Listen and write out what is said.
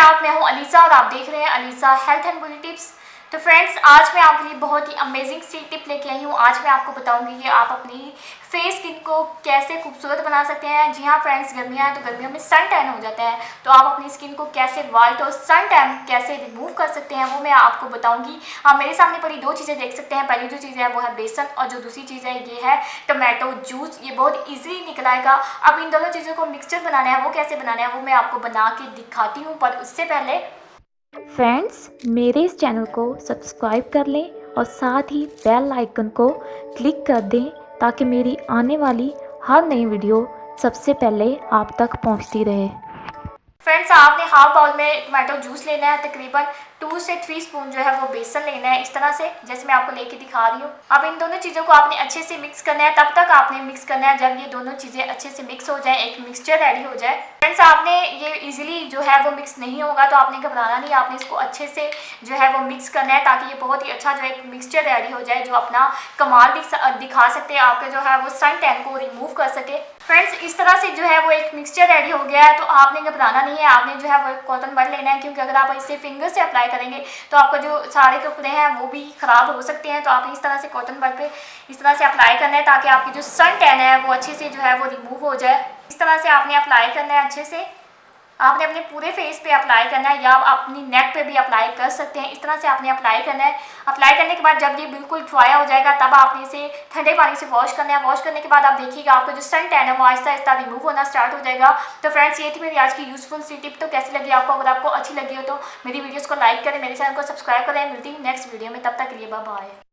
आदाब, मैं हूं अलीसा और आप देख रहे हैं Alisa health and beauty tips. तो फ्रेंड्स, आज मैं आपके लिए बहुत ही अमेजिंग सी टिप लेके आई हूं। आज मैं आपको बताऊंगी कि आप अपनी फेस स्किन को कैसे खूबसूरत बना सकते हैं। जी हाँ फ्रेंड्स, गर्मियाँ हैं तो गर्मियों में सन टैन हो जाता है, तो आप अपनी स्किन को कैसे वाइट और सन टैन कैसे रिमूव कर सकते हैं वो मैं आपको बताऊंगी। आप मेरे सामने पड़ी दो चीज़ें देख सकते हैं। पहली जो चीज़ है वो है बेसन, और जो दूसरी चीज़ है ये है टोमेटो जूस। ये बहुत ईजिली निकल आएगा। अब इन दोनों चीज़ों को मिक्सचर बनाना है, वो कैसे बनाना है वो मैं आपको बना के दिखाती हूँ। पर उससे पहले फ्रेंड्स, मेरे इस चैनल को सब्सक्राइब कर लें और साथ ही बेल आइकन को क्लिक कर दें ताकि मेरी आने वाली हर नई वीडियो सबसे पहले आप तक पहुंचती रहे। फ्रेंड्स, आपने हाफ बाउल में टोमेटो जूस लेना है। तकरीबन 2 से 3 स्पून जो है वो बेसन लेना है, इस तरह से जैसे मैं आपको लेके दिखा रही हूँ। अब इन दोनों चीज़ों को आपने अच्छे से मिक्स करना है। तब तक आपने मिक्स करना है जब ये दोनों चीज़ें अच्छे से मिक्स हो जाए, एक मिक्सचर रेडी हो जाए। फ्रेंड्स, आपने ये इजीली जो है वो मिक्स नहीं होगा तो आपने घबराना नहीं। आपने इसको अच्छे से जो है वो मिक्स करना है ताकि ये बहुत ही अच्छा जो है एक मिक्सचर रेडी हो जाए जो अपना कमाल दिखा सकते हैं, आपके जो है वो सन टैन को रिमूव कर सके। फ्रेंड्स, इस तरह से जो है वो एक मिक्सचर रेडी हो गया है, तो आपने घबराना नहीं है। आपने जो है वो एक कॉटन बड लेना है, क्योंकि अगर आप इसे फिंगर से अप्लाई करेंगे तो आपका जो सारे कपड़े हैं वो भी ख़राब हो सकते हैं। तो आपने इस तरह से कॉटन बड पे इस तरह से अप्लाई करना है ताकि आपकी जो सन टैन है वो अच्छे से जो है वो रिमूव हो जाए। इस तरह से आपने अप्लाई करना है अच्छे से। आपने अपने पूरे फेस पे अप्लाई करना है या आप अपनी नेक पे भी अप्लाई कर सकते हैं। इस तरह से आपने अप्लाई करना है। अप्लाई करने के बाद जब ये बिल्कुल ड्राई हो जाएगा तब आपने इसे ठंडे पानी से वॉश करना है। वॉश करने के बाद आप देखिएगा आपका जो सन टैन है वो आहिस्ता आहिस्ता रिमूव होना स्टार्ट हो जाएगा। तो फ्रेंड्स, ये थी मेरी आज की यूजफुल सी टिप। तो कैसी लगी आपको? अगर आपको अच्छी लगी हो तो मेरी वीडियोज़ को लाइक करें, मेरे चैनल को सब्सक्राइब करें। मिलती हूँ नेक्स्ट वीडियो में, तब तक के लिए बाय बाय।